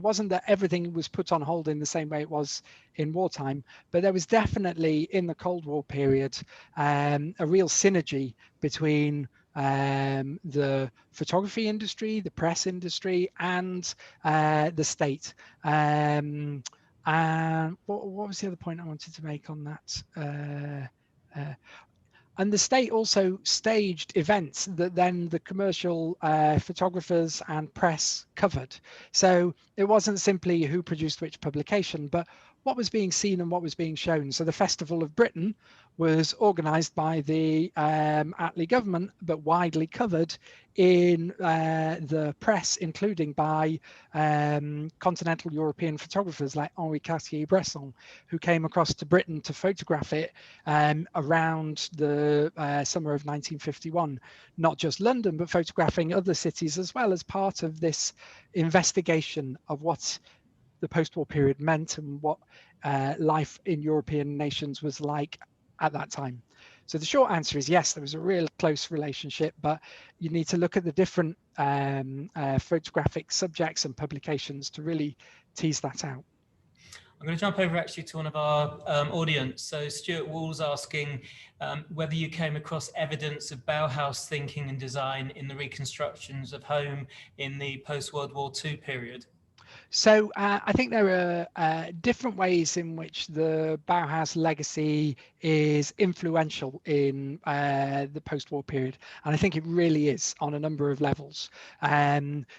wasn't that everything was put on hold in the same way it was in wartime, but there was definitely in the Cold War period a real synergy between the photography industry, the press industry, and the state. And what was the other point I wanted to make on that? And the state also staged events that then the commercial photographers and press covered. So it wasn't simply who produced which publication, but what was being seen and what was being shown. So the Festival of Britain was organised by the Attlee government, but widely covered in the press, including by continental European photographers like Henri Cartier-Bresson, who came across to Britain to photograph it around the summer of 1951, not just London, but photographing other cities as well as part of this investigation of what the post-war period meant and what life in European nations was like at that time. So the short answer is yes, there was a real close relationship, but you need to look at the different photographic subjects and publications to really tease that out. I'm going to jump over actually to one of our audience. So Stuart Wall's asking whether you came across evidence of Bauhaus thinking and design in the reconstructions of home in the post-World War II period. So I think there are different ways in which the Bauhaus legacy is influential in the post-war period, and I think it really is on a number of levels.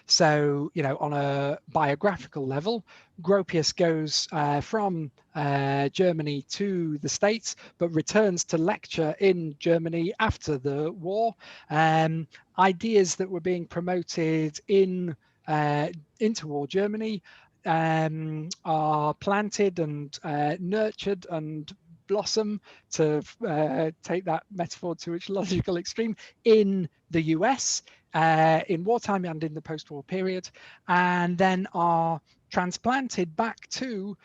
So, you know, on a biographical level, Gropius goes from Germany to the States, but returns to lecture in Germany after the war. Ideas that were being promoted in interwar Germany are planted and nurtured and blossom, to take that metaphor to its logical extreme, in the US in wartime and in the post-war period, and then are transplanted back to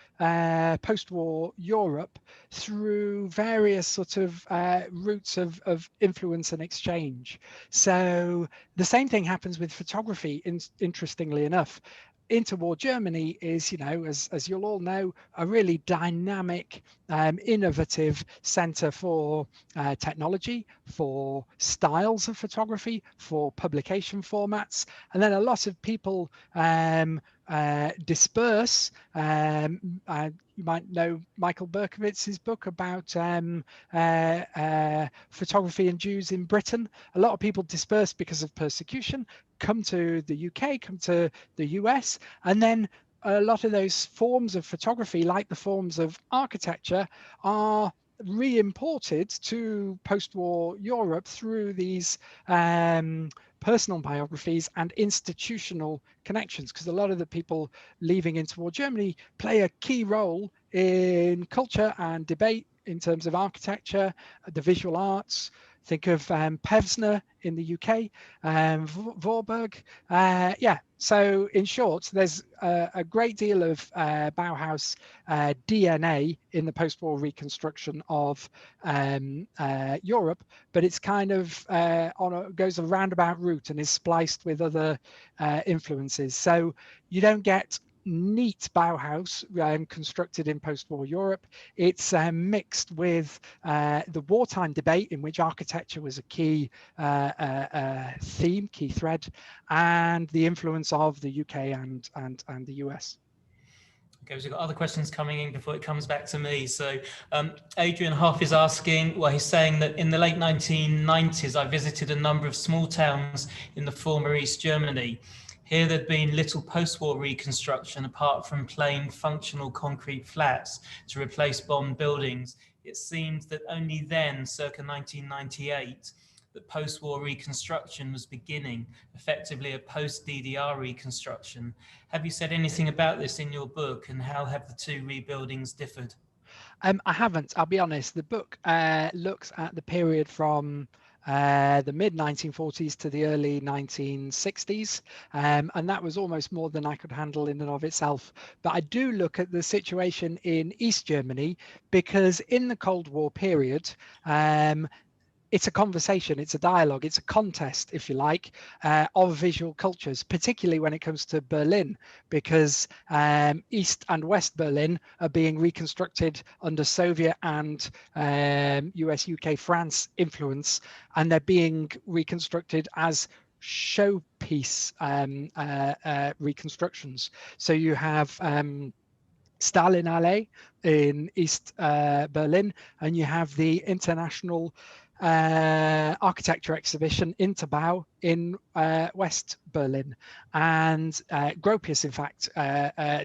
post-war Europe through various sort of routes of influence and exchange. So the same thing happens with photography, interestingly enough. Interwar Germany is, you know, as you'll all know, a really dynamic, innovative center for technology, for styles of photography, for publication formats. And then a lot of people disperse. You might know Michael Berkowitz's book about photography and Jews in Britain. A lot of people disperse because of persecution, come to the UK, come to the US, and then a lot of those forms of photography, like the forms of architecture, are re-imported to post-war Europe through these personal biographies and institutional connections, because a lot of the people leaving interwar Germany play a key role in culture and debate in terms of architecture, the visual arts. Think of Pevsner in the UK, Vorburg. Yeah, so in short, there's a great deal of Bauhaus DNA in the post-war reconstruction of Europe, but it's kind of goes a roundabout route and is spliced with other influences. So you don't get neat Bauhaus constructed in post-war Europe. It's mixed with the wartime debate, in which architecture was a key theme, key thread, and the influence of the UK and the US. Okay, we've got other questions coming in before it comes back to me. So Adrian Hoff is asking, well, he's saying that in the late 1990s, I visited a number of small towns in the former East Germany. Here there'd been little post-war reconstruction apart from plain functional concrete flats to replace bombed buildings. It seemed that only then, circa 1998, that post-war reconstruction was beginning, effectively a post-DDR reconstruction. Have you said anything about this in your book, and how have the two rebuildings differed? I haven't, I'll be honest. The book looks at the period from the mid 1940s to the early 1960s, and that was almost more than I could handle in and of itself. But I do look at the situation in East Germany, because in the Cold War period, it's a conversation, it's a dialogue, it's a contest, if you like, of visual cultures, particularly when it comes to Berlin, because East and West Berlin are being reconstructed under Soviet and US, UK, France influence, and they're being reconstructed as showpiece reconstructions. So you have Stalinallee in East Berlin, and you have the International architecture exhibition, Interbau, in West Berlin. And Gropius, in fact,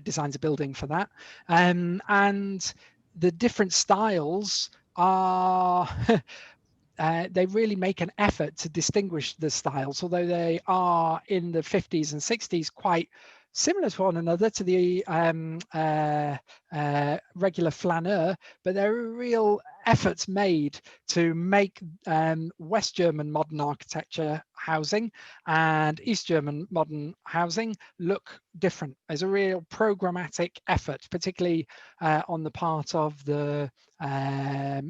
designs a building for that. And the different styles are they really make an effort to distinguish the styles, although they are in the 50s and 60s quite similar to one another, to the regular flaneur, but there are real efforts made to make West German modern architecture housing and East German modern housing look different. There's a real programmatic effort, particularly on the part of the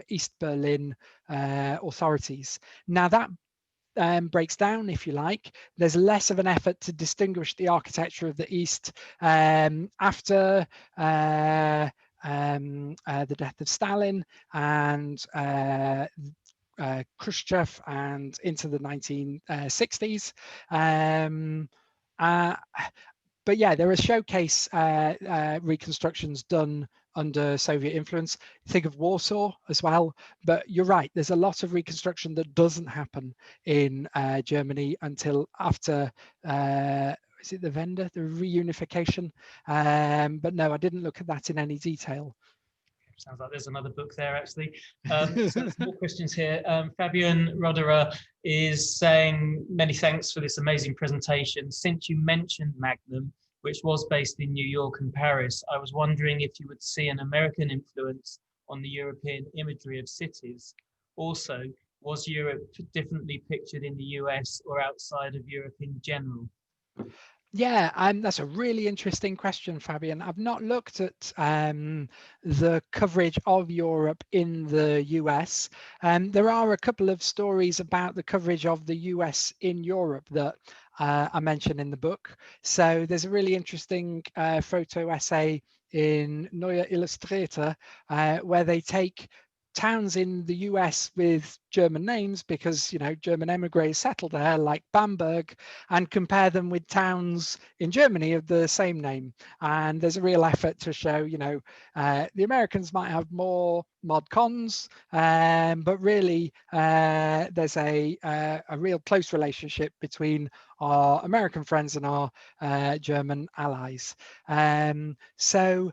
East Berlin authorities. Now that breaks down, if you like. There's less of an effort to distinguish the architecture of the East after the death of Stalin and Khrushchev and into the 1960s. But yeah, there are showcase reconstructions done under Soviet influence. Think of Warsaw as well. But you're right, there's a lot of reconstruction that doesn't happen in Germany until after, is it the Wende, the reunification? But no, I didn't look at that in any detail. Sounds like there's another book there, actually. So some more questions here. Fabian Roderer is saying, many thanks for this amazing presentation. Since you mentioned Magnum, which was based in New York and Paris, I was wondering if you would see an American influence on the European imagery of cities. Also, was Europe differently pictured in the US or outside of Europe in general? Yeah, that's a really interesting question, Fabian. I've not looked at the coverage of Europe in the US. There are a couple of stories about the coverage of the US in Europe that I mentioned in the book. So there's a really interesting photo essay in Neue Illustrator where they take towns in the US with German names, because, you know, German emigres settled there, like Bamberg, and compare them with towns in Germany of the same name. And there's a real effort to show, you know, the Americans might have more mod cons, but really there's a real close relationship between our American friends and our German allies. So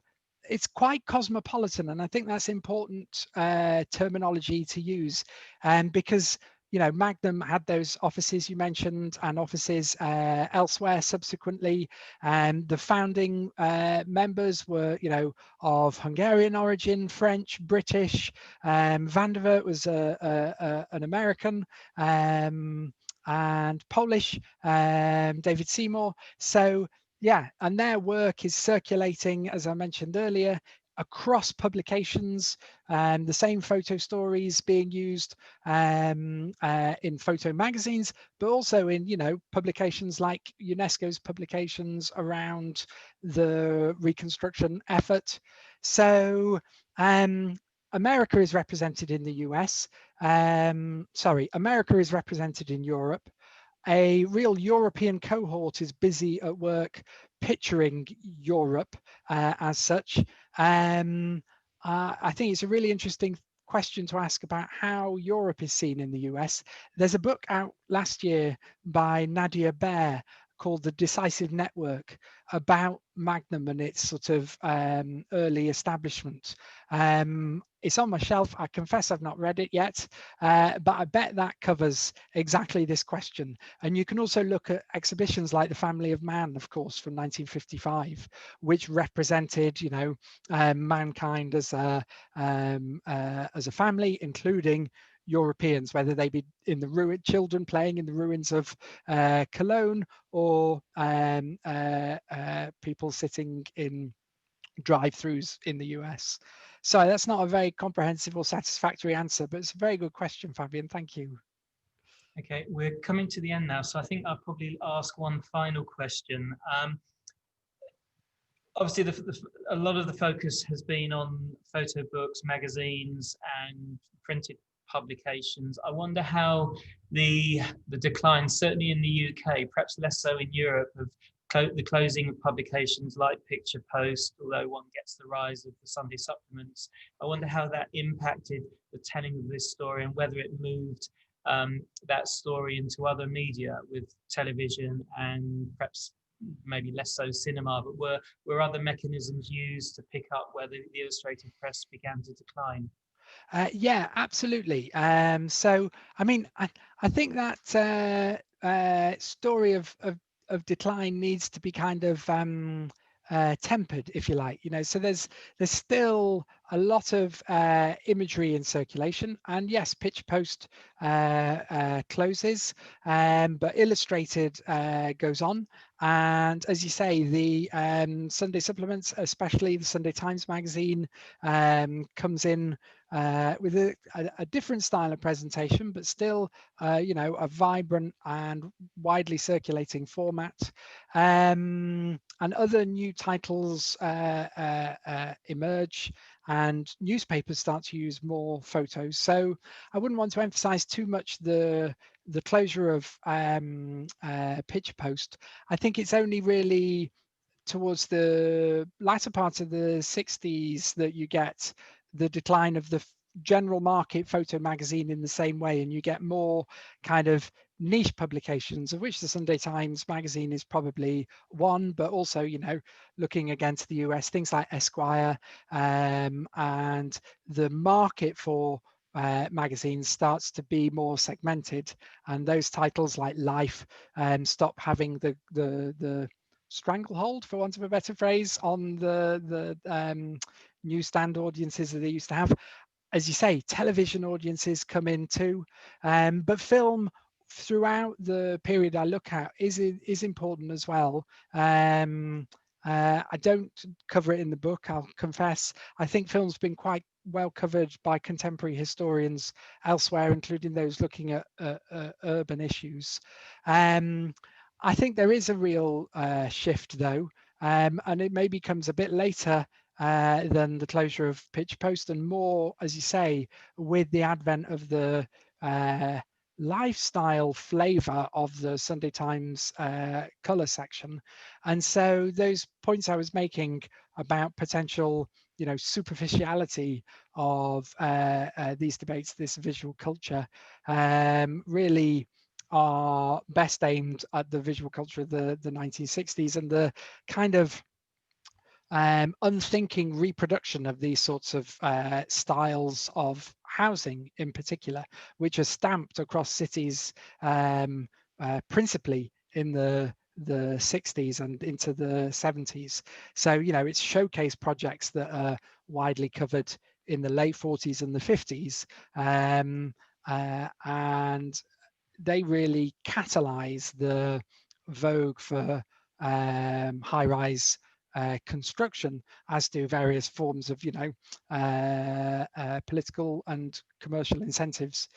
it's quite cosmopolitan, and I think that's important terminology to use, because, you know, Magnum had those offices you mentioned and offices elsewhere subsequently, and the founding members were, you know, of Hungarian origin, French, British. Van der Wert was an American, and Polish, David Seymour. So yeah, and their work is circulating, as I mentioned earlier, across publications, the same photo stories being used in photo magazines, but also in, you know, publications like UNESCO's publications around the reconstruction effort. So America is represented in the US. America is represented in Europe. A real European cohort is busy at work picturing Europe as such. I think it's a really interesting question to ask about how Europe is seen in the US. There's a book out last year by Nadia Baer called The Decisive Network about Magnum and its sort of early establishment. It's on my shelf. I confess I've not read it yet, but I bet that covers exactly this question. And you can also look at exhibitions like The Family of Man, of course, from 1955, which represented, you know, mankind as a family, including Europeans, whether they be in the children playing in the ruins of Cologne, or people sitting in drive-throughs in the US. So that's not a very comprehensive or satisfactory answer, but it's a very good question, Fabian. Thank you. Okay, we're coming to the end now, so I think I'll probably ask one final question. Obviously, a lot of the focus has been on photo books, magazines, and printed publications. I wonder how the decline, certainly in the UK, perhaps less so in Europe, of the closing of publications like Picture Post, although one gets the rise of the Sunday supplements. I wonder how that impacted the telling of this story and whether it moved that story into other media with television and perhaps maybe less so cinema, but were other mechanisms used to pick up where the illustrated press began to decline? Yeah, absolutely. So, I mean, I think that story of decline needs to be kind of tempered, if you like. So there's still a lot of imagery in circulation, and yes, Pitch Post closes, but Illustrated goes on. And as you say, the Sunday supplements, especially the Sunday Times magazine, comes in with a different style of presentation, but still, a vibrant and widely circulating format. And other new titles emerge, and newspapers start to use more photos. So I wouldn't want to emphasize too much the closure of Pitch Post. I think it's only really towards the latter part of the 60s that you get the decline of the general market photo magazine in the same way, and you get more kind of niche publications, of which the Sunday Times magazine is probably one, but also, looking against the US, things like Esquire, and the market for magazines starts to be more segmented, and those titles like Life stop having the stranglehold, for want of a better phrase, on the newsstand audiences that they used to have. As you say, television audiences come in too, but film throughout the period I look at is important as well. I don't cover it in the book, I'll confess. I think film's been quite well covered by contemporary historians elsewhere, including those looking at urban issues. I think there is a real shift, though, and it maybe comes a bit later than the closure of Pitch Post, and more, as you say, with the advent of the lifestyle flavor of the Sunday Times color section. And so those points I was making about potential, superficiality of these debates, this visual culture, really are best aimed at the visual culture of the 1960s and the kind of unthinking reproduction of these sorts of styles of housing in particular, which are stamped across cities principally in the 60s and into the 70s. So, it's showcase projects that are widely covered in the late 40s and the 50s. And they really catalyze the vogue for high-rise construction, as do various forms of, political and commercial incentives.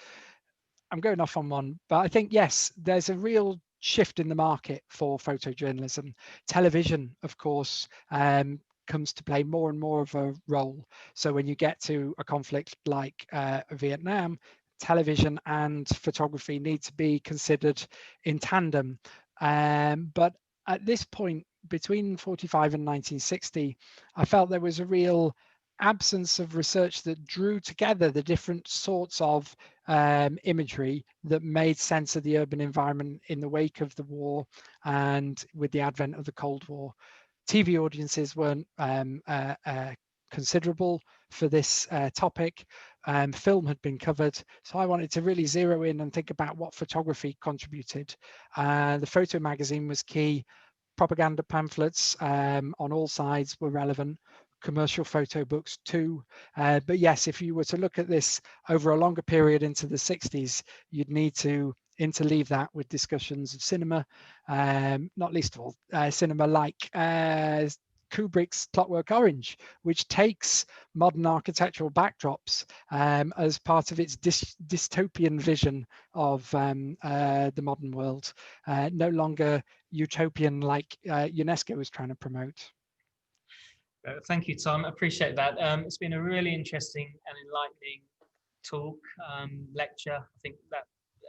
I'm going off on one, but I think, yes, there's a real shift in the market for photojournalism. Television, of course, comes to play more and more of a role. So when you get to a conflict like Vietnam, television and photography need to be considered in tandem. But at this point, between 45 and 1960, I felt there was a real absence of research that drew together the different sorts of imagery that made sense of the urban environment in the wake of the war and with the advent of the Cold War. TV audiences weren't considerable for this topic. Film had been covered, so I wanted to really zero in and think about what photography contributed. The photo magazine was key. Propaganda pamphlets on all sides were relevant. Commercial photo books too. But yes, if you were to look at this over a longer period into the 60s, you'd need to interleave that with discussions of cinema, not least of all cinema like Kubrick's Clockwork Orange, which takes modern architectural backdrops as part of its dystopian vision of the modern world, no longer utopian like UNESCO was trying to promote. Thank you, Tom. I appreciate that. It's been a really interesting and enlightening talk, lecture. I think that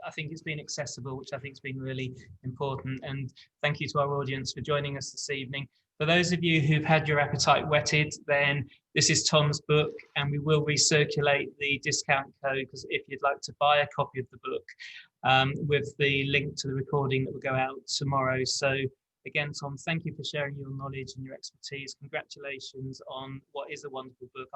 I think it's been accessible, which I think has been really important. And thank you to our audience for joining us this evening. For those of you who've had your appetite whetted, then this is Tom's book, and we will recirculate the discount code, because if you'd like to buy a copy of the book, with the link to the recording that will go out tomorrow. So again, Tom, thank you for sharing your knowledge and your expertise. Congratulations on what is a wonderful book.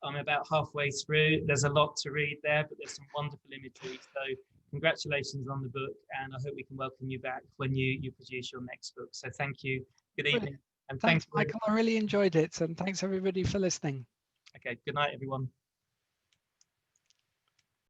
I'm about halfway through. There's a lot to read there, but there's some wonderful imagery. So congratulations on the book, and I hope we can welcome you back when you produce your next book. So thank you. Good evening. And thanks, Michael. I really enjoyed it, and thanks everybody for listening. Okay, good night, everyone.